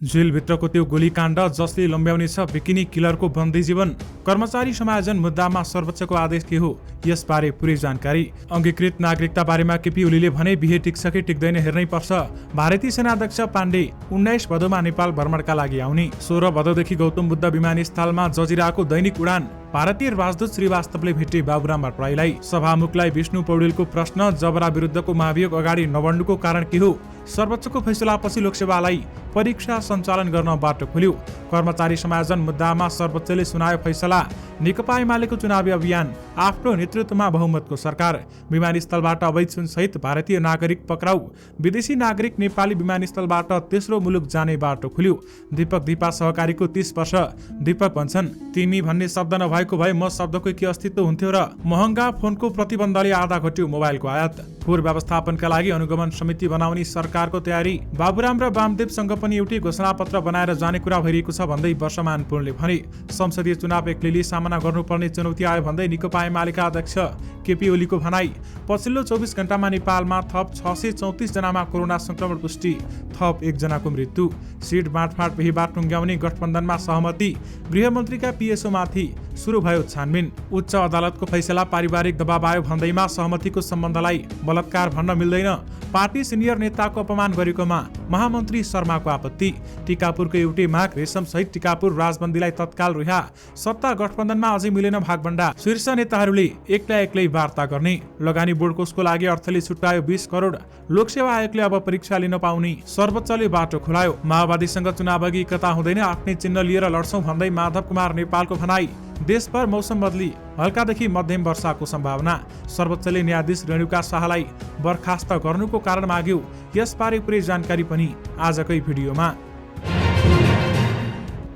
जेलभित्रको त्यो गोलीकाण्ड जसले लम्ब्याउने छ बिकिनी किलरको बन्दी जीवन। कर्मचारी समायोजन मुद्दामा सर्वोच्चको आदेश के हो, यसबारे पुरै जानकारी। अङ्गीकृत नागरिकता बारेमा केपी ओलीले भने बिहे टिक्छ कि टिक्दैन हेर्नै पर्छ। भारतीय सेनाध्यक्ष पाण्डे 19 भदौमा नेपाल भ्रमणका लागि आउने। 16 भदौदेखि गौतम बुद्ध विमानस्थलमा जजिराको दैनिक उडान। भारतीय राजदूत श्रीवास्तवले भेटे बाबुराम भट्टराईलाई। सभामुखलाई विष्णु पौडेलको प्रश्न, जबरा विरुद्धको महाभियोग अगाडि नबढ्नुको कारण के हो? सर्वोच्चको फैसलापछि लोकसेवालाई परीक्षा सञ्चालन गर्न बाटो खुल्यो। कर्मचारी समायोजन मुद्दामा सर्वोच्चले सुनायो फैसला। नेकपा एमालेको चुनावी अभियान, आफ्नो नेतृत्वमा बहुमतको सरकार। विमानस्थलबाट अवैध सुनसहित भारतीय नागरिक पक्राउ। विदेशी नागरिक नेपाली विमानस्थलबाट तेस्रो मुलुक जाने बाटो खुल्यो। दीपक दीपा सहकारीको 30 वर्ष। दीपक भन्छन्, तिमी भन्ने शब्द नभएको भए म शब्दको के अस्तित्व हुन्थ्यो र? महँगा फोनको प्रतिबन्धले आधा घट्यो मोबाइलको आयात। फोहोर व्यवस्थापनका लागि अनुगमन समिति बनाउने सरकारको तयारी। बाबुराम र वामदेवसँग पनि एउटै घोषणापत्र बनाएर जाने कुरा भइरहेको छ भन्दै वर्षमान पुनले भने। संसदीय चुनाव एक्लैले सामना गर्नुपर्ने चुनौती आयो भन्दै नेकपा एमालेका अध्यक्ष केपी ओलीको भनाई। पछिल्लो 24 घण्टामा नेपालमा थप 634 जनामा कोरोना संक्रमण पुष्टि, थप 1 जनाको मृत्यु। सिट बाँडफाँड बिहीबार टुङ्ग्याउने गठबन्धनमा सहमति। गृहमन्त्रीका पिएसओ माथि सुरु भयो छानबिन। उच्च अदालतको फैसला पारिवारिक दबाव आयो भन्दैमा सहमतिको सम्बन्धलाई बलात्कार भन्न मिल्दैन। पार्टी सिनियर नेताको अपमान गरेकोमा महामन्त्री शर्माको आपत्ति। टिकापुरको एउटै माग, रेशम सहित टिकापुर राजबन्दीलाई तत्काल रिहा। सत्ता गठबन्धनमा अझै मिलेन भागभण्डा। शीर्ष नेताहरूले एक्लै वार्ता गर्ने। लगानी बोर्ड कोषको लागि अर्थले छुट्यायो 20 करोड। लोकसेवा आयोगले अब परीक्षा लिन पाउने सर्वोच्चले बाटो खुलायो। माओवादीसँग चुनाव अघि एकता हुँदैन, आफ्नै चिन्ह लिएर लड्छौं भन्दै माधव कुमार नेपालको भनाई। देशभर मौसम बदली, हल्कादेखि मध्यम वर्षाको सम्भावना। सर्वोच्चले न्यायाधीश रेणुका शाहलाई बर्खास्त गर्नुको कारण माग्यो। यसबारे पुरै जानकारी पनि आजकै भिडियोमा।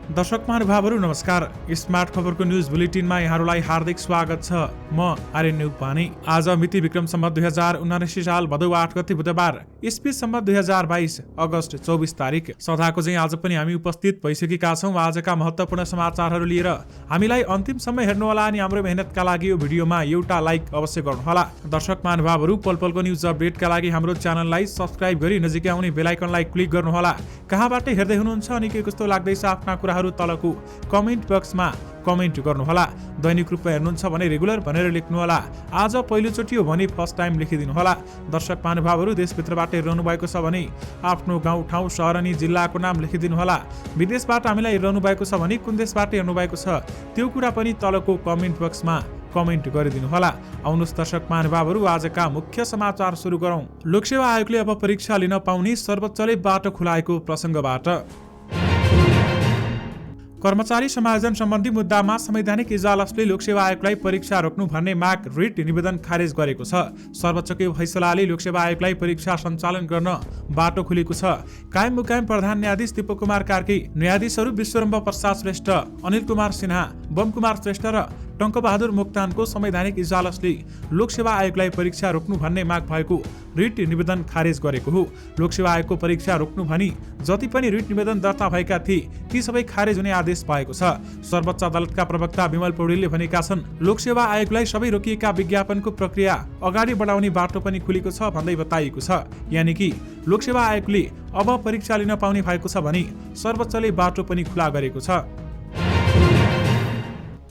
दर्शक महानुभावहरू नमस्कार। स्मार्ट खबरको न्युज बुलेटिनमा यहाँहरूलाई हार्दिक स्वागत छ। म आर्यन उपाने। आज मिति विक्रम सम्वत 2079 साल भदौ 8 गते बुधबार, इस्वी सम्वत 2022 अगस्त 24 तारिक। सदाको चाहिँ आज पनि हामी उपस्थित भइसकेका छौँ आजका महत्त्वपूर्ण समाचारहरू लिएर। हामीलाई अन्तिमसम्म हेर्नुहोला अनि हाम्रो मेहनतका लागि यो भिडियोमा एउटा लाइक अवश्य गर्नुहोला। दर्शक महानुभावहरू, पलपलको न्युज अपडेटका लागि हाम्रो च्यानललाई सब्स्क्राइब गरी नजिकै आउने बेल आइकनलाई क्लिक गर्नुहोला। कहाँबाट हेर्दै हुनुहुन्छ अनि के कस्तो लाग्दैछ आफ्ना कुराहरू तलको कमेन्ट बक्समा कमेन्ट गर्नुहोला। दैनिक रूपमा हेर्नुहुन्छ भने रेगुलर भनेर लेख्नुहोला। आज पहिलोचोटि हो भने फर्स्ट टाइम लेखिदिनुहोला। दर्शक महानुभावहरू, देशभित्रबाट हेरिरहनु भएको छ भने आफ्नो गाउँ, ठाउँ, सहर अनि जिल्लाको नाम लेखिदिनुहोला। विदेशबाट हामीलाई हेरिरहनु भएको छ भने कुन देशबाट हेर्नु भएको छ त्यो कुरा पनि तलको कमेन्ट बक्समा कमेन्ट गरिदिनुहोला। आउनुहोस् दर्शक महानुभावहरू, आजका मुख्य समाचार सुरु गरौँ। लोकसेवा आयोगले अब परीक्षा लिन पाउने सर्वोच्चले बाटो खुलाएको प्रसङ्गबाट। कर्मचारी समायोजन सम्बन्धी मुद्दामा संवैधानिक इजलासले लोकसेवा आयोगलाई परीक्षा रोक्नु भन्ने माग रिट निवेदन खारेज गरेको छ। सर्वोच्चको फैसलाले लोकसेवा आयोगलाई परीक्षा सञ्चालन गर्न बाटो खुलेको छ। कायम मुकायम प्रधान न्यायाधीश दीपक कुमार कार्की, न्यायाधीशहरू विश्वम्भ प्रसाद श्रेष्ठ, अनिल कुमार सिन्हा, बम कुमार श्रेष्ठ र टङ्कबहादुर मोक्तानको संवैधानिक इजलासले लोकसेवा आयोगलाई परीक्षा रोक्नु भन्ने माग भएको रिट निवेदन खारेज गरेको हो। लोकसेवा आयोगको परीक्षा रोक्नु भनी जति पनि रिट निवेदन दर्ता भएका थिए ती सबै खारेज हुने आदेश भएको छ। सर्वोच्च अदालतका प्रवक्ता विमल पौडेलले भनेका छन्, लोकसेवा आयोगलाई सबै रोकिएका विज्ञापनको प्रक्रिया अगाडि बढाउने बाटो पनि खुलेको छ भन्दै बताइएको छ। यानि कि लोकसेवा आयोगले अब परीक्षा लिन पाउने भएको छ भने सर्वोच्चले बाटो पनि खुला गरेको छ।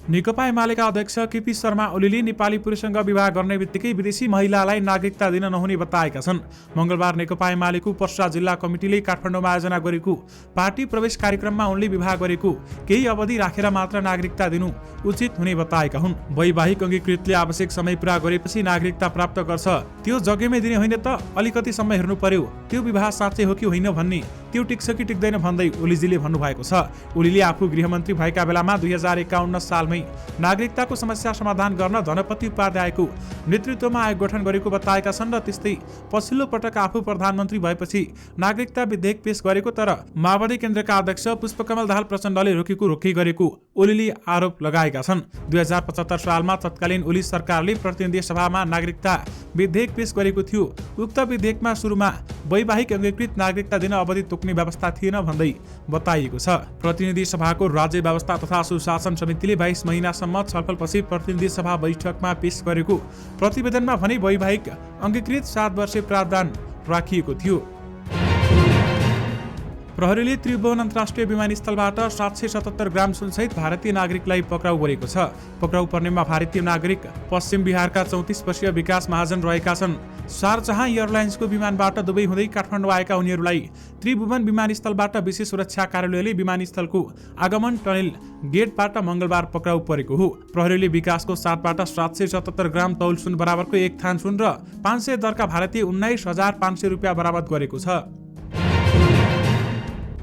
नेकपा एमालेका अध्यक्ष केपी शर्मा ओलीले नेपाली पुरुषसँग विवाह गर्ने बित्तिकै विदेशी महिलालाई नागरिकता दिन नहुने बताएका छन्। मंगलबार नेकपा एमालेको पर्सा जिल्ला कमिटीले काठमाडौँमा आयोजना गरेको पार्टी प्रवेश कार्यक्रममा उनले विवाह गरेको केही अवधि राखेर मात्र नागरिकता दिनु उचित हुने बताएका हुन्। वैवाहिक अङ्गीकृतले आवश्यक समय पूरा गरेपछि नागरिकता प्राप्त गर्छ, त्यो जग्गैमै दिने होइन त अलिकति समय हेर्नु पर्यो, त्यो विवाह साँच्चै हो कि होइन भन्ने, त्यो टिक्छ कि टिक्दैन भन्दै ओलीजीले भन्नुभएको छ। ओलीले आफू गृहमन्त्री भएका बेलामा 2051 सालमै नागरिकताको समस्या समाधान गर्न धनपति उपाध्यायको नेतृत्वमा आयोग गठन गरेको बताएका छन् र त्यस्तै पछिल्लो पटक आफू प्रधानमन्त्री भएपछि नागरिकता विधेयक पेश गरेको तर माओवादी केन्द्रका अध्यक्ष पुष्पकमल दाहाल प्रचण्डले रोकी गरेको ओलीले आरोप लगाएका छन्। 2075 सालमा तत्कालीन ओली सरकारले प्रतिनिधि सभामा नागरिकता विधेयक पेश गरेको थियो। उक्त विधेयकमा सुरुमा वैवाहिक अङ्गीकृत नागरिकता दिन अवधि तोक्ने व्यवस्था थिएन भन्दै बताइएको छ। प्रतिनिधि सभाको राज्य व्यवस्था तथा सुशासन समितिले 22 महिनासम्म छलफलपछि प्रतिनिधि सभा बैठकमा पेश गरेको प्रतिवेदनमा भने वैवाहिक अङ्गीकृत 7 वर्षे प्रावधान राखिएको थियो। प्रहरीले त्रिभुवन अन्तर्राष्ट्रिय विमानस्थलबाट 777 ग्राम सुनसहित भारतीय नागरिकलाई पक्राउ गरेको छ। पक्राउ पर्नेमा भारतीय नागरिक पश्चिम बिहारका 34 वर्षीय विकास महाजन रहेका छन्। शारजहाँ एयरलाइन्सको विमानबाट दुबई हुँदै काठमाडौँ आएका उनीहरूलाई त्रिभुवन विमानस्थलबाट विशेष सुरक्षा कार्यालयले विमानस्थलको आगमन टनेल गेटबाट मङ्गलबार पक्राउ परेको हो। प्रहरीले विकासको साथबाट 777 ग्राम तौल सुन बराबरको एक थान सुन र 500 दरका भारतीय 19,500 रुपियाँ बरामद गरेको छ।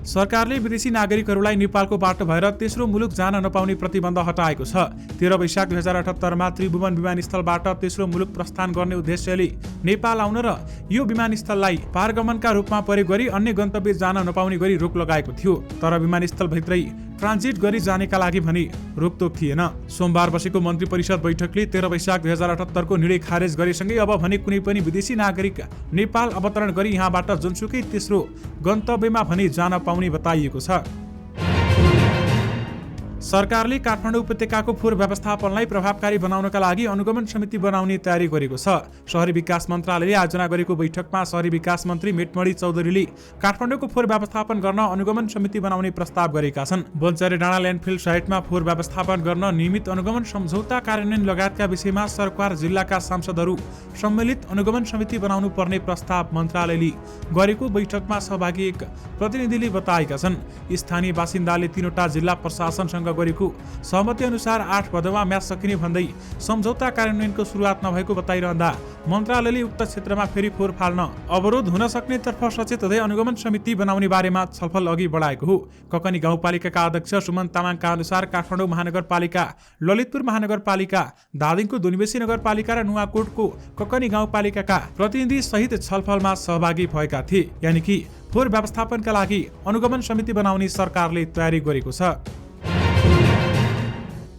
सरकारले विदेशी नागरिकहरूलाई नेपालको बाटो भएर तेस्रो मुलुक जान नपाउने प्रतिबन्ध हटाएको छ। 13 वैशाख 2078 मा त्रिभुवन विमानस्थलबाट तेस्रो मुलुक प्रस्थान गर्ने उद्देश्यले नेपाल आउन र यो विमानस्थललाई पारगमनका रूपमा प्रयोग गरी अन्य गन्तव्य जान नपाउने गरी रोक लगाएको थियो। तर विमानस्थलभित्रै ट्रान्जिट गरी जानेका लागि भने रोकटोक थिएन। सोमबार बसेको मन्त्री परिषद बैठकले 13 वैशाख 2078 को निर्णय खारेज गरेसँगै अब भने कुनै पनि विदेशी नागरिक नेपाल अवतरण गरी यहाँबाट जुनसुकै तेस्रो गन्तव्यमा भने जान पाउने बताइएको छ। सरकारले काठमाडौँ उपत्यकाको फोहोर व्यवस्थापनलाई प्रभावकारी बनाउनका लागि अनुगमन समिति बनाउने तयारी गरेको छ। शहरी विकास मन्त्रालयले आयोजना गरेको बैठकमा शहरी विकास मन्त्री मेटमणि चौधरीले काठमाडौँको फोहोर व्यवस्थापन गर्न अनुगमन समिति बनाउने प्रस्ताव गरेका छन्। बोन्चरे डाँडा ल्यान्डफिल साइटमा फोहोर व्यवस्थापन गर्न नियमित अनुगमन सम्झौता कार्यान्वयन लगायतका विषयमा सरकार जिल्लाका सांसदहरू सम्मिलित अनुगमन समिति बनाउनु पर्ने प्रस्ताव मन्त्रालयले गरेको बैठकमा सहभागी एक प्रतिनिधिले बताएका छन्। स्थानीय बासिन्दाले 3वटा जिल्ला प्रशासनसँग गरेको सहमति अनुसार 8 भदौमा म्याच सकिने भन्दै सम्झौता कार्यान्वयनको सुरुवात नभएको बताइरहँदा मन्त्रालयले उक्त क्षेत्रमा फेरि फोहोर फाल्न अवरोध हुन सक्ने तर्फ सचेत हुँदै अनुगमन समिति बनाउने बारेमा छलफल अघि बढाएको हो। ककनी गाउँपालिकाका अध्यक्ष सुमन तामाङका अनुसार काठमाडौँ महानगरपालिका, ललितपुर महानगरपालिका, धादिङको दुनिवेशी नगरपालिका र नुवाकोटको ककनी गाउँपालिकाका प्रतिनिधि सहित छलफलमा सहभागी भएका थिए। यानि कि फोहोर व्यवस्थापनका लागि अनुगमन समिति बनाउने सरकारले तयारी गरेको छ।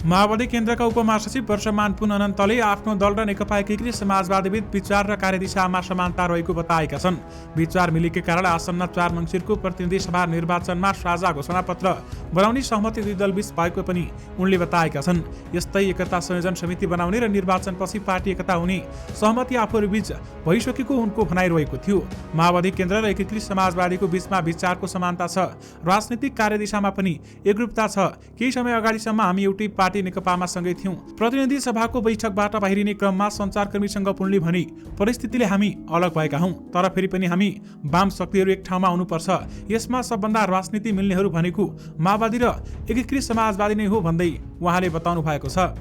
माओवादी केन्द्रका उपमहासचिव वर्षमान पुन अनन्तले आफ्नो दल र नेकपा एकीकृत समाजवादी बीच विचार र कार्यदिशामा समानता रहेको बताएका छन्। विचार मिलेकै कारण आसन्न 4 मङ्सिरको प्रतिनिधि सभा निर्वाचनमा साझा घोषणापत्र बनाउने सहमति दुई दलबीच भएको पनि उनले बताएका छन्। यस्तै एकता संयोजन समिति बनाउने र निर्वाचनपछि पार्टी एकता हुने सहमति आफूहरूबीच भइसकेको उनको भनाइरहेको थियो। माओवादी केन्द्र र एकीकृत समाजवादीको बीचमा विचारको समानता छ, राजनीतिक कार्यदिशामा पनि एकरूपता छ। केही समय अगाडिसम्म हामी एउटै पार्टी नेकपामा सँगै थियौं। प्रतिनिधि सभाको बैठकबाट बाहिरिने क्रममा सञ्चारकर्मीसँग पुनले भने परिस्थितिले हामी अलग भएका हौं, तर फेरि पनि हामी वाम शक्तिहरू एक ठाउँमा आउनुपर्छ। यसमा सबभन्दा राजनीति मिल्नेहरू भनेको माओवादी र एकीकृत समाजवादी नै हो भन्दै उहाँले बताउनु भएको छ।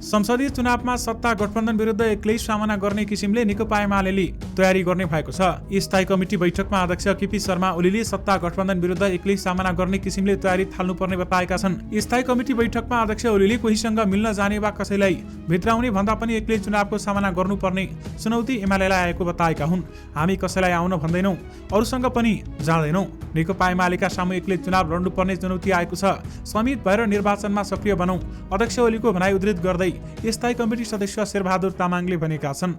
संसदीय चुनावमा सत्ता गठबन्धन विरुद्ध एक्लै सामना गर्ने किसिमले नेकपा एमाले तयारी गर्ने भएको छ। स्थायी कमिटी बैठकमा अध्यक्ष केपी शर्मा ओलीले सत्ता गठबन्धन विरुद्ध एक्लै सामना गर्ने किसिमले तयारी थाल्नुपर्ने बताएका छन्। स्थायी कमिटी बैठकमा अध्यक्ष ओलीले कोहीसँग मिल्न जाने वा कसैलाई भित्राउने भन्दा पनि एक्लै चुनावको सामना गर्नुपर्ने चुनौती एमालेलाई आएको बताएका हुन्। हामी कसैलाई आउन भन्दैनौं, अरूसँग पनि जाँदैनौं। नेकपा एमालेका सामु एक्लै चुनाव लड्नुपर्ने चुनौती आएको छ। समेत भएर निर्वाचनमा सक्रिय बनौं, अध्यक्ष ओलीको भनाइ उद्धृत गर्दै स्थायी कमिटी सदस्य शेरबहादुर तामाङले भनेका छन्।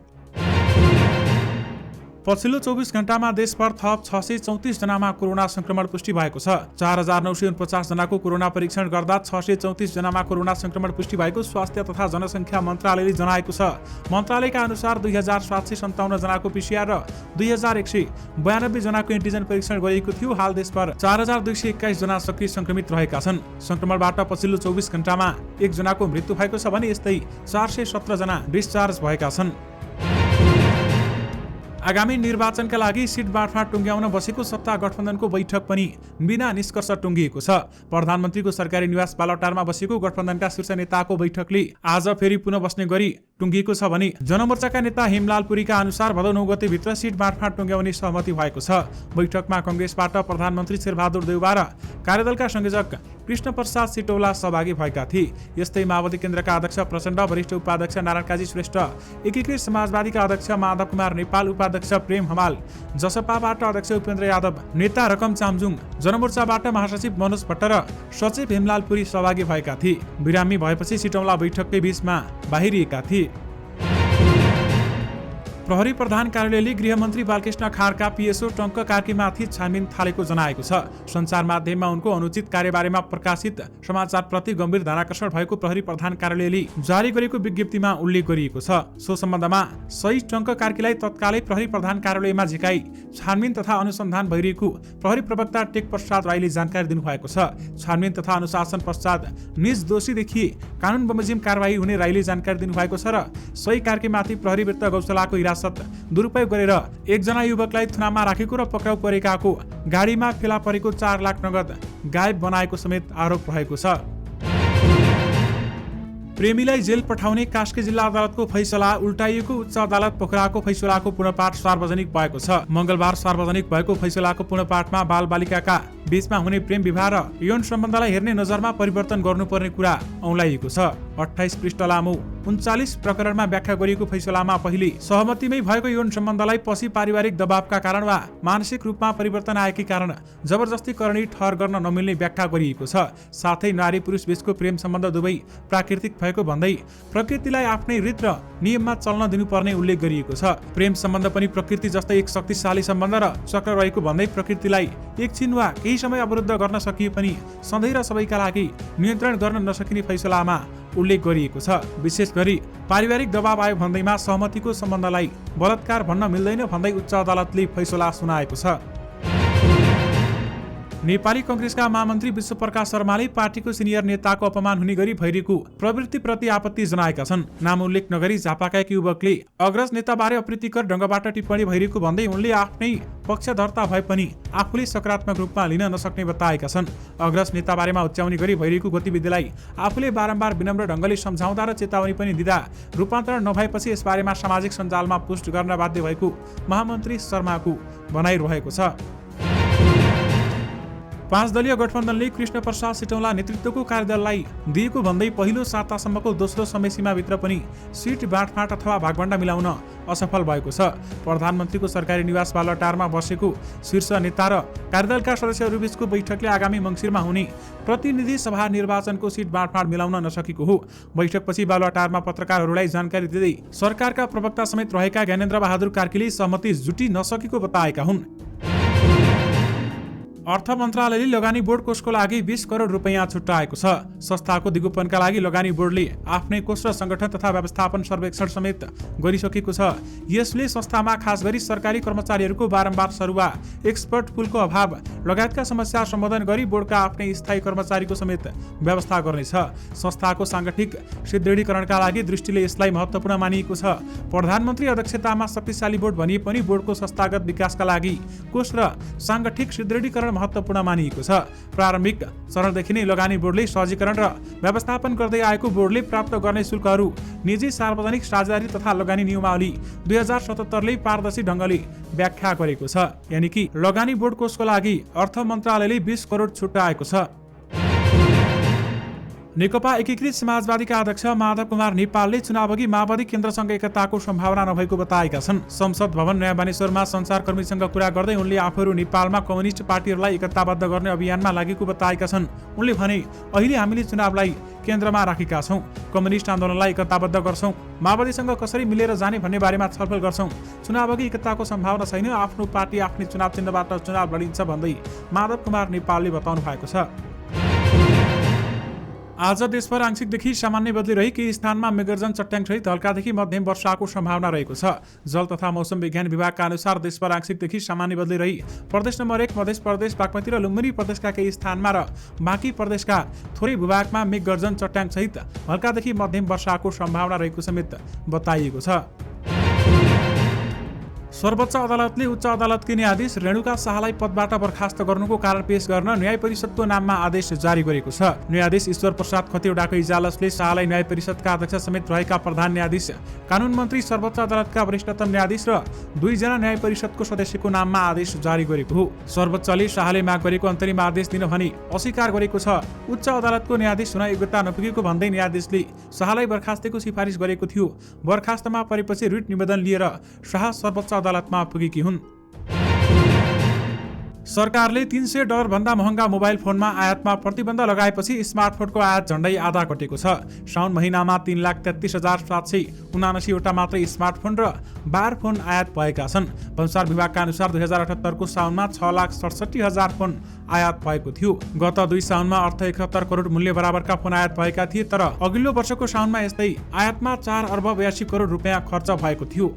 पछिल्लो 24 घण्टामा देशभर थप 634 जनामा कोरोना संक्रमण पुष्टि भएको छ। 4949 जनाको कोरोना परीक्षण गर्दा 634 जनामा कोरोना संक्रमण पुष्टि भएको स्वास्थ्य तथा जनसङ्ख्या मन्त्रालयले जनाएको छ। मन्त्रालयका अनुसार 2757 जनाको पीसीआर र 2192 जनाको एन्टिजन परीक्षण गरिएको थियो। हाल देशभर 4221 जना सक्रिय संक्रमित रहेका छन्। संक्रमणबाट पछिल्लो 24 घण्टामा 1 जनाको मृत्यु भएको छ भने यस्तै 417 जना डिस्चार्ज भएका छन्। आगामी निर्वाचनका लागि सिट बाँडफाँड टुङ्ग्याउन बसेको सत्ता गठबन्धनको बैठक पनि बिना निष्कर्ष टुङ्गिएको छ। प्रधानमन्त्रीको सरकारी निवास बालटारमा बसेको गठबन्धनका शीर्ष नेताको बैठकले आज फेरि पुनः बस्ने गरी टुङ्गिएको छ भने जनमोर्चाका नेता हेमलाल पुरीका अनुसार भदौ 9 गते भित्र सिट बाँडफाँड टुङ्ग्याउने सहमति भएको छ। बैठकमा कांग्रेसबाट प्रधानमन्त्री शेरबहादुर देउवा र कार्यदलका संयोजक कृष्ण प्रसाद सिटौला सहभागी भएका थिए। यस्तै माओवादी केन्द्रका अध्यक्ष प्रचण्ड, वरिष्ठ उपाध्यक्ष नारायण काजी श्रेष्ठ, एकीकृत समाजवादीका अध्यक्ष माधव कुमार नेपाल, उपाध्यक्ष प्रेम हमाल, जसपाबाट अध्यक्ष उपेन्द्र यादव, नेता रकम चामजुङ, जनमोर्चाबाट महासचिव मनोज भट्ट र सचिव हेमलाल पुरी सहभागी भएका थिए। बिरामी भएपछि सिटौला बैठककै बीचमा बाहिरिएका थिए। प्रहरी प्रधान कार्यालयले गृहमन्त्री बालकृष्ण खाँडका पिएसओ टङ्क कार्कीमाथि छानबिन थालेको जनाएको छ। सञ्चार माध्यममा उनको अनुचित कार्यबारेमा प्रकाशित समाचारप्रति गम्भीर ध्यानाकर्षण भएको प्रहरी प्रधान कार्यालयले जारी गरेको विज्ञप्तिमा उल्लेख गरिएको छ। सो सम्बन्धमा सही टङ्क कार्कीलाई तत्कालै प्रहरी प्रधान कार्यालयमा झिकाई छानबिन तथा अनुसन्धान भइरहेको प्रहरी प्रवक्ता टेक प्रसाद राईले जानकारी दिनुभएको छ। छानबिन तथा अनुशासन पश्चात निज दोषी देखिए कानुन बमोजिम कारबाही हुने राईले जानकारी दिनुभएको छ र सही कार्कीमाथि प्रहरी वृत्त गौशालाको हिरासत दुरुपयोग गरेर एकजना युवकलाई थुनामा राखेको र पक्राउ परेकाको गाडीमा फेला परेको 4 लाख नगद गायब बनाएको समेत आरोप रहेको छ। प्रेमीलाई जेल पठाउने कास्की जिल्ला अदालतको फैसला उल्टाइएको उच्च अदालत पोखराको फैसलाको पुनःपाठ सार्वजनिक भएको छ। मंगलबार सार्वजनिक भएको फैसलाको पुनःपाठमा बालबालिकाका बीचमा हुने प्रेम विवाह र यौन सम्बन्धलाई हेर्ने नजरमा परिवर्तन गर्नुपर्ने कुरा औँलाइएको छ। 28 पृष्ठ लामो 39 प्रकरणमा व्याख्या गरिएको फैसलामा पहिले सहमतिमै भएको यौन सम्बन्धलाई पछि पारिवारिक दबावका कारण वा मानसिक रूपमा परिवर्तन आएकै कारण जबरजस्ती करणी ठहर गर्न नमिल्ने व्याख्या गरिएको छ। साथै नारी पुरुष बीचको प्रेम सम्बन्ध दुवै प्राकृतिक भएको भन्दै प्रकृतिलाई आफ्नै रीत र नियममा चल्न दिनुपर्ने उल्लेख गरिएको छ। प्रेम सम्बन्ध पनि प्रकृति जस्तै एक शक्तिशाली सम्बन्ध र चक्र रहेको भन्दै प्रकृतिलाई एकछिन वा केही समय अवरुद्ध गर्न सकिए पनि सधैँ र सबैका लागि नियन्त्रण गर्न नसकिने फैसलामा उल्लेख गरिएको छ। विशेष गरी पारिवारिक दबाव आयो भन्दैमा सहमतिको सम्बन्धलाई बलात्कार भन्न मिल्दैन भन्दै उच्च अदालतले फैसला सुनाएको छ। नेपाली कंग्रेसका महामन्त्री विश्वप्रकाश शर्माले पार्टीको सिनियर नेताको अपमान हुने गरी भइरहेको प्रवृत्तिप्रति आपत्ति जनाएका छन्। नाम उल्लेख नगरी झापाका एक युवकले अग्रज नेताबारे अप्रीतिकर ढंगबाट टिप्पणी भइरहेको भन्दै उनले आफ्नै पक्षधर्ता भए पनि आफूले सकारात्मक रूपमा लिन नसक्ने बताएका छन्। अग्रज नेताबारेमा उच्याउने गरी भइरहेको गतिविधिलाई आफूले बारम्बार विनम्र ढंगले सम्झाउँदा र चेतावनी पनि दिँदा रूपान्तरण नभएपछि यसबारेमा सामाजिक सञ्जालमा पोस्ट गर्न बाध्य भएको महामन्त्री शर्माको भनाइरहेको छ। 5 दलीय गठबन्धनले कृष्ण प्रसाद सिटौला नेतृत्वको कार्यदललाई दिएको भन्दै पहिलो सातासम्मको दोस्रो समयसीमाभित्र पनि सिट बाँडफाँड अथवा भागभण्डा मिलाउन असफल भएको छ। प्रधानमन्त्रीको सरकारी निवास बालुवाटारमा बसेको शीर्ष नेता र कार्यदलका सदस्यहरू बीचको बैठकले आगामी मङ्सिरमा हुने प्रतिनिधि सभा निर्वाचनको सिट बाँडफाँड मिलाउन नसकेको हो। बैठकपछि बालुवाटारमा पत्रकारहरूलाई जानकारी दिँदै सरकारका प्रवक्ता समेत रहेका ज्ञानेन्द्र बहादुर कार्कीले सहमति जुटी नसकेको बताएका हुन्। अर्थ मन्त्रालयले लगानी बोर्ड कोषको लागि 20 करोड रुपैयाँ छुट्याएको छ। संस्थाको दिगोपनका लागि लगानी बोर्डले आफ्नै कोष र संगठन तथा व्यवस्थापन सर्वेक्षण समेत गरिसकेको छ। यसले संस्थामा खास गरी सरकारी कर्मचारीहरूको बारम्बार सरुवा, एक्सपर्ट पुलको अभाव लगायतका समस्या सम्बोधन गरी बोर्डका आफ्नै स्थायी कर्मचारीको समेत व्यवस्था गर्नेछ। संस्थाको सांगठिक सुदृढीकरणका लागि दृष्टिले यसलाई महत्त्वपूर्ण मानिएको छ। प्रधानमन्त्री अध्यक्षतामा शक्तिशाली बोर्ड भनिए पनि बोर्डको संस्थागत विकासका लागि कोष र सांगठिक सुदृढीकरण महत्त्वपूर्ण मानिएको छ। प्रारम्भिक चरणदेखि नै लगानी बोर्डले सहजीकरण र व्यवस्थापन गर्दै आएको बोर्डले प्राप्त गर्ने शुल्कहरू निजी सार्वजनिक साझेदारी तथा लगानी नियमावली 2077 ले पारदर्शी ढंगले व्याख्या गरेको छ। यानि कि लगानी बोर्ड कोषको लागि अर्थ मन्त्रालयले 20 करोड छुट्याएको छ। नेकपा एकीकृत समाजवादीका अध्यक्ष माधव कुमार नेपालले चुनावअघि माओवादी केन्द्रसँग एकताको सम्भावना नभएको बताएका छन्। संसद भवन नयाँ बानेश्वरमा सञ्चारकर्मीसँग कुरा गर्दै उनले आफूहरू नेपालमा कम्युनिस्ट पार्टीहरूलाई एकताबद्ध गर्ने अभियानमा लागेको बताएका छन्। उनले भने, अहिले हामीले चुनावलाई केन्द्रमा राखेका छौँ, कम्युनिस्ट आन्दोलनलाई एकताबद्ध गर्छौँ, माओवादीसँग कसरी मिलेर जाने भन्ने बारेमा छलफल गर्छौँ। चुनावअघि एकताको सम्भावना छैन, आफ्नो पार्टी आफ्नै चुनाव चिन्हबाट चुनाव लडिन्छ भन्दै माधव कुमार नेपालले बताउनु भएको छ। आज देशभर आंशिकदेखि सामान्य बदली रही केही स्थानमा मेघगर्जन चट्याङसहित हल्कादेखि मध्यम वर्षाको सम्भावना रहेको छ। जल तथा मौसम विज्ञान विभागका अनुसार देशभर आंशिकदेखि सामान्य बदली रही प्रदेश नम्बर 1 मध्य प्रदेश, बागमती र लुम्बिनी प्रदेशका केही स्थानमा र बाँकी प्रदेशका थोरै भूभागमा मेघगर्जन चट्याङसहित हल्कादेखि मध्यम वर्षाको सम्भावना रहेको समेत बताइएको छ। सर्वोच्च अदालतले उच्च अदालतकी न्यायाधीश रेणुका शाहलाई पदबाट बर्खास्त गर्नुको कारण पेश गर्न न्याय परिषदको नाममा आदेश जारी गरेको छ। न्यायाधीश ईश्वर प्रसाद खतिवडाको इजलासले शाहलाई न्याय परिषदका अध्यक्ष समेत रहेका प्रधान न्यायाधीश, कानुन मन्त्री, सर्वोच्च अदालतका वरिष्ठतम न्यायाधीश र 2 जना न्याय परिषदको सदस्यको नाममा आदेश जारी गरेको हो। सर्वोच्चले शाहले माग गरेको अन्तरिम आदेश दिन भनी अस्वीकार गरेको छ। उच्च अदालतको न्यायाधीश हुन योग्यता नपुगेको भन्दै न्यायाधीशले शाहलाई बर्खास्तको सिफारिस गरेको थियो। बर्खास्तमा परेपछि रिट निवेदन लिएर शाह सर्वोच्च अदालतमा पुगेकी हुन्। सरकारले $300 भन्दा महँगा मोबाइल फोनमा आयातमा प्रतिबन्ध लगाएपछि स्मार्टफोनको आयात झण्डै आधा घटेको छ। साउन महिनामा 3,33,779 वटा मात्रै स्मार्टफोन र बार फोन आयात भएका छन्। भन्सार विभागका अनुसार 2078 को साउनमा 6,67,000 फोन आयात भएको थियो। गत 2 साउनमा अर्थ 71 करोड मूल्य बराबरका फोन आयात भएका थिए, तर अघिल्लो वर्षको साउनमा यस्तै आयातमा 4 अर्ब 82 करोड रुपियाँ खर्च भएको थियो।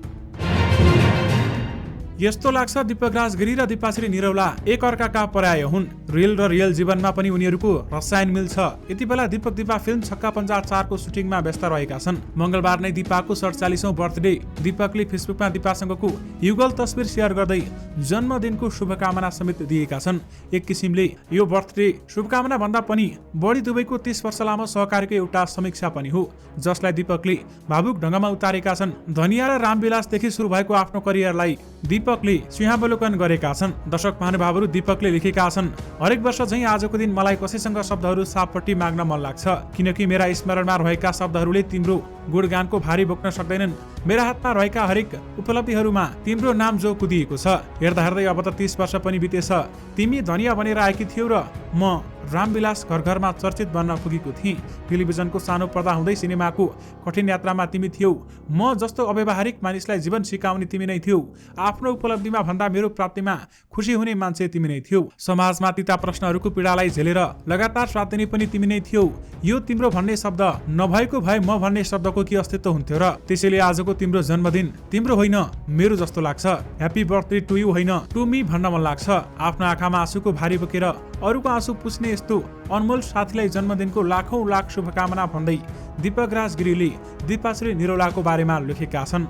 यस्तो लाग्छ दीपकराज गिरी र दीपाश्री निरौला एक अर्काका पर्याय हुन्। रियल र रियल जीवनमा पनि उनीहरूको रसायन मिल्छ। यति बेला दीपक दीपा फिल्म छक्का पंजा 4 को सुटिङमा व्यस्त रहेका छन्। मंगलबार नै दीपाको 47औं बर्थडे दीपकले फेसबुकमा दीपासँगको युगल तस्बिर सेयर गर्दै जन्मदिनको शुभकामना समेत दिएका छन्। एक किसिमले यो बर्थडे शुभकामना भन्दा पनि बढी दुवैको 30 वर्ष लामो सहकार्यको एउटा समीक्षा पनि हो, जसलाई दीपकले भावुक ढङ्गमा उतारेका छन्। धनिया र रामविलासदेखि सुरु भएको आफ्नो करियरलाई दीपकले सिंहावलोकन गरेका छन्। दर्शक महानुभावहरू दीपकले लेखेका छन्, हरेक वर्ष झैं आजको दिन मलाई कसैसँग शब्दहरू सापट्टि माग्न मन लाग्छ, किनकि मेरा स्मरणमा रहेका शब्दहरूले तिम्रो गुणगानको भारी बोक्न सक्दैनन्। मेरा हातमा रहेका हरेक उपलब्धिहरूमा तिम्रो नाम जो कुदिएको छ। हेर्दा हेर्दै अब त 30 वर्ष पनि बितेछ। तिमी धनिया बनेर आएकी थियौ र म रामविलास घर घरमा चर्चित बन्न पुगेको थिएँ। टेलिभिजनको सानो पर्दा हुँदै सिनेमाको कठिन यात्रामा तिमी थियौ। म जस्तो अव्यावहारिक मानिसलाई जीवन सिकाउने तिमी नै थियौ। आफ्नो उपलब्धिमा भन्दा मेरो प्राप्तिमा खुसी हुने मान्छे तिमी नै थियौ। समाजमा तिता प्रश्नहरूको पीडालाई झेलेर लगातार साथ दिने पनि तिमी नै थियौ। यो तिम्रो भन्ने शब्द नभएको भए म भन्ने शब्दको के अस्तित्व हुन्थ्यो र? त्यसैले आजको तिम्रो जन्मदिन तिम्रो होइन मेरो जस्तो लाग्छ। ह्यापी बर्थडे टु यु होइन टु मी भन्न मन लाग्छ। आफ्नो आँखामा आँसुको भारी बोकेर अरूको आँसु पुस्ने यस्तो अनमोल साथीलाई जन्मदिनको लाखौं लाख शुभकामना भन्दै दीपकराज गिरीले दीपाश्री निरौलाको बारेमा लेखेका छन्।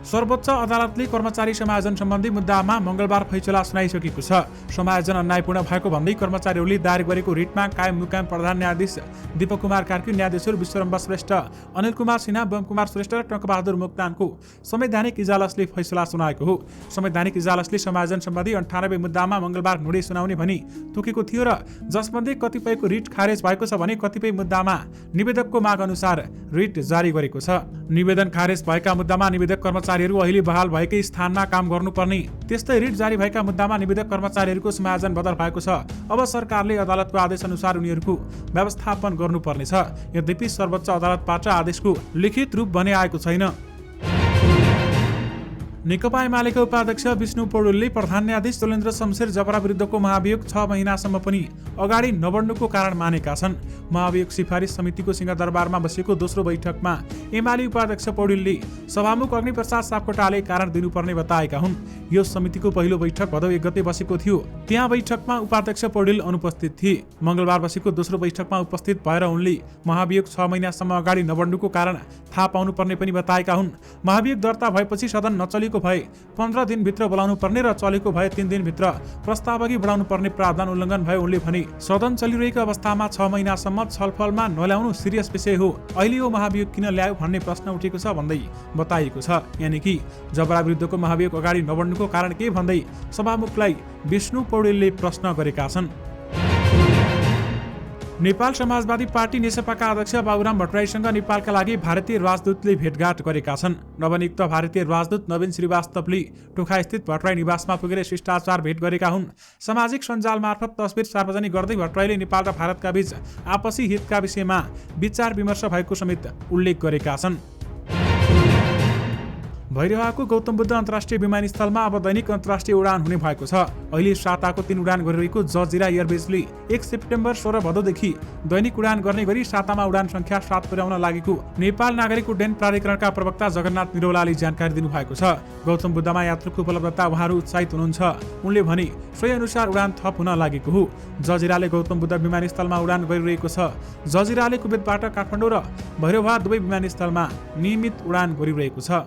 सर्वोच्च अदालतले कर्मचारी समायोजन सम्बन्धी मुद्दामा मंगलबार फैसला सुनाइसकेको छ। समायोजन अन्यायपूर्ण भएको भन्दै कर्मचारीहरूले दायर गरेको रिटमा कायम मुकायम प्रधान न्यायाधीश दीपक कुमार कार्की, न्यायाधीशहरू विश्वम्बर श्रेष्ठ, अनिल कुमार सिन्हा, बम कुमार श्रेष्ठ र टंकबहादुर मोक्तानको संवैधानिक इजलासले फैसला सुनाएको हो। संवैधानिक इजलासले समायोजन सम्बन्धी 98 मुद्दामा मंगलबार नुडी सुनाउने भनी तोकेको थियो र जसमध्ये कतिपयको रिट खारेज भएको छ भने कतिपय मुद्दामा निवेदकको माग अनुसार रिट जारी गरेको छ। निवेदन खारेज भएका मुद्दामा निवेदक कर्मचारीहरू अहिले बहाल भएकै स्थानमा काम गर्नुपर्ने, त्यस्तै रिट जारी भएका मुद्दामा निवेदक कर्मचारीहरूको समायोजन बदल भएको छ। अब सरकारले अदालतको आदेश अनुसार उनीहरूको व्यवस्थापन गर्नुपर्नेछ। यद्यपि सर्वोच्च अदालतबाट आदेशको लिखित रूप भने आएको छैन। नेकपा एमालेका उपाध्यक्ष विष्णु पौडेलले प्रधान न्यायाधीश चोलेन्द्र शमशेर जबरा विरुद्धको महाभियोग 6 महिनासम्म पनि अगाडि नबढ्नुको कारण मानेका छन्। महाभियोग सिफारिस समितिको सिंहदरबारमा बसेको दोस्रो बैठकमा एमाले उपाध्यक्ष पौडेलले सभामुख अग्निप्रसाद सापकोटाले कारण दिनुपर्ने बताएका हुन्। यो समितिको पहिलो बैठक भदौ 1 गते बसेको थियो। त्यहाँ बैठकमा उपाध्यक्ष पौडेल अनुपस्थित थिए। मंगलबार बसेको दोस्रो बैठकमा उपस्थित भएर उनले महाभियोग 6 महिनासम्म अगाडि नबढ्नुको कारण थाहा पाउनुपर्ने पनि बताएका हुन्। महाभियोग दर्ता भएपछि सदन नचलेको भए 15 दिनभित्र बोलाउनु पर्ने र चलेको भए 3 दिनभित्र प्रस्ताव अघि बढाउनु पर्ने प्रावधान उल्लङ्घन भयो उनले भने। सदन चलिरहेको अवस्थामा 6 महिनासम्म छलफलमा नल्याउनु सिरियस विषय हो। अहिले यो महाभियोग किन ल्यायो भन्ने प्रश्न उठेको छ भन्दै बताइएको छ। यानि कि जबरा विरुद्धको महाभियोग अगाडि नबढ्नुको कारण के भन्दै सभामुखलाई विष्णु पौडेलले प्रश्न गरेका छन्। नेपाल समाजवादी पार्टी नेसपाका अध्यक्ष बाबुराम भट्टराईसँग नेपालका लागि भारतीय राजदूतले भेटघाट गरेका छन्। नवनियुक्त भारतीय राजदूत नवीन श्रीवास्तवले टोखास्थित भट्टराई निवासमा पुगेर शिष्टाचार भेट गरेका हुन्। सामाजिक सञ्जाल मार्फत तस्बिर सार्वजनिक गर्दै भट्टराईले नेपाल र भारतका बीच आपसी हितका विषयमा विचार विमर्श भएको समेत उल्लेख गरेका छन्। भैरवाको गौतम बुद्ध अन्तर्राष्ट्रिय विमानस्थलमा अब दैनिक अन्तर्राष्ट्रिय उडान हुने भएको छ। अहिले साताको 3 उडान गरिरहेको जजिरा एयरबेजले 1 सेप्टेम्बर 16 भदौदेखि दैनिक उडान गर्ने गरी सातामा उडान संख्या 7 पुर्याउन लागेको नेपाल नागरिक उड्डयन प्राधिकरणका प्रवक्ता जगन्नाथ निरौलाले जानकारी दिनुभएको छ। गौतम बुद्धमा यात्रुको उपलब्धता उहाँहरू उत्साहित हुनुहुन्छ। उनले भने सोही अनुसार उडान थप हुन लागेको हो। जजिराले गौतम बुद्ध विमानस्थलमा उडान गरिरहेको छ। जजिराले कुवेतबाट काठमाडौँ र भैरवा दुवै विमानस्थलमा नियमित उडान गरिरहेको छ।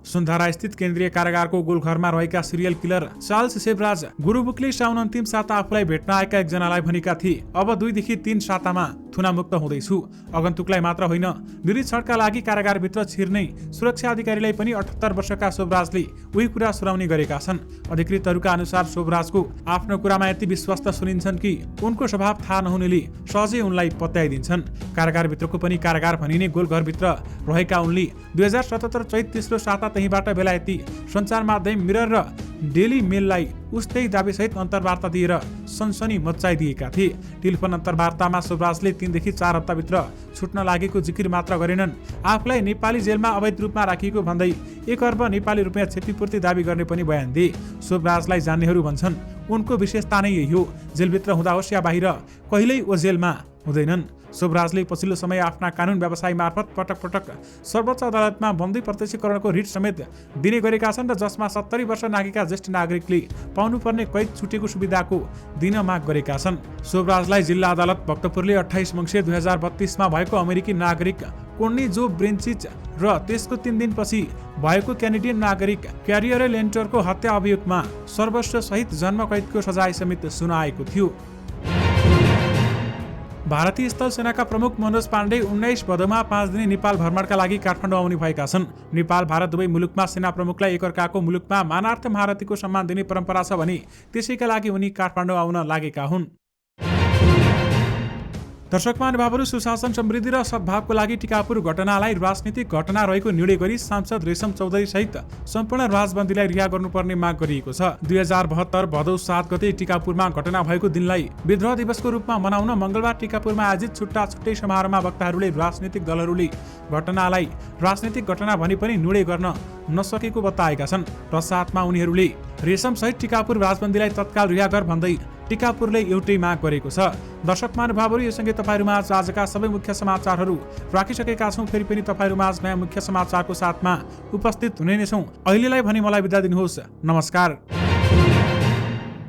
सुन्धारा स्थित केन्द्रीय कारागारको गोलघरमा रहेका सिरियल किलर चार्ल्स सेभराज गुरुबुकले साउन अन्तिम साता आफूलाई भेट्न आएका एकजनालाई भनेका थिए अब 2 देखि 3 सातामा थुनामुक्त हुँदैछु। आगन्तुकलाई मात्र होइन, निरीक्षणका लागि कारागारभित्र छिर्ने सुरक्षा अधिकारीलाई पनि 78 वर्षका शोभराजले उही कुरा सुनाउने गरेका छन्। अधिकृतहरूका अनुसार शोभराजको आफ्नो कुरामा यति विश्वस्त सुनिन्छन् कि उनको स्वभाव थाहा नहुनेले सहजै उनलाई पत्याइदिन्छन्। कारागारभित्रको पनि कारागार भनिने गोलघरभित्र रहेका उनले 2077 चैत तेस्रो साता त्यहीँबाट बेलायती सञ्चार माध्यम मिरर र डेली मेललाई उस्तै दाबीसहित अन्तर्वार्ता दिएर सनसनी मच्चाइदिएका थिए। टेलिफोन अन्तर्वार्तामा शोभराजले 3 देखि 4 हप्ताभित्र छुट्न लागेको जिकिर मात्र गरेनन्, आफूलाई नेपाली जेलमा अवैध रूपमा राखिएको भन्दै 1 अर्ब नेपाली रुपियाँ क्षतिपूर्ति दाबी गर्ने पनि बयान दिए। शोभराजलाई जान्नेहरू भन्छन् उनको विशेषता नै यही हो, जेलभित्र हुँदा होस् या बाहिर कहिल्यै ओझेलमा हुँदैनन्। शोभराजले पछिल्लो समय आफ्ना कानुन व्यवसाय मार्फत पटक पटक सर्वोच्च अदालतमा बन्दी प्रत्यक्षीकरणको रिट समेत दिने गरेका छन् र जसमा 70 वर्ष नागेका ज्येष्ठ नागरिकले पाउनुपर्ने कैद छुटेको सुविधाको दिन माग गरेका छन्। शोभराजलाई जिल्ला अदालत भक्तपुरले 28 मङ्सिर 2032 मा भएको अमेरिकी नागरिक कोर्नी जो ब्रेन्चिच र त्यसको 3 दिनपछि भएको क्यानेडियन नागरिक क्यारियर लेन्टरको हत्या अभियोगमा सर्वस्व सहित जन्म कैदको सजाय समेत सुनाएको थियो। भारतीय स्थल सेनाका प्रमुख मनोज पाण्डे 19 भदौमा 5 दिने नेपाल भ्रमणका लागि काठमाडौँ आउने भएका छन्। नेपाल भारत दुवै मुलुकमा सेना प्रमुखलाई एकअर्काको मुलुकमा मानार्थ महारथीको सम्मान दिने परम्परा छ भने त्यसैका लागि उनी काठमाडौँ आउन लागेका हुन्। दर्शक महानुभावहरू, सुशासन समृद्धि र सद्भावको लागि टिकापुर घटनालाई राजनीतिक घटना रहेको निर्णय गरी सांसद रेशम चौधरी सहित सम्पूर्ण राजबन्दीलाई रिहा गर्नुपर्ने माग गरिएको छ। 2072 भदौ 7 गते टिकापुरमा घटना भएको दिनलाई विद्रोह दिवसको रूपमा मनाउन मंगलबार टिकापुरमा आयोजित छुट्टा छुट्टै समारोहमा वक्ताहरूले राजनीतिक दलहरूले घटनालाई राजनीतिक घटना भनी पनि निर्णय गर्न नसकेको बताएका छन् र साथमा उनीहरूले रेशम सहित टिकापुर राजबन्दीलाई तत्काल रिहा गर भन्दै टिकापुरले एउटै माग गरेको छ। दर्शक महानुभावहरू, यो सँगै तपाईहरुमा आजका सबै मुख्य समाचारहरू राखिसकेका छौं। फेरि पनि तपाईहरुमा आज नयाँ मुख्य समाचारको साथमा उपस्थित हुने नै छौं। अहिलेलाई भने मलाई बिदा दिनुहोस्। नमस्कार।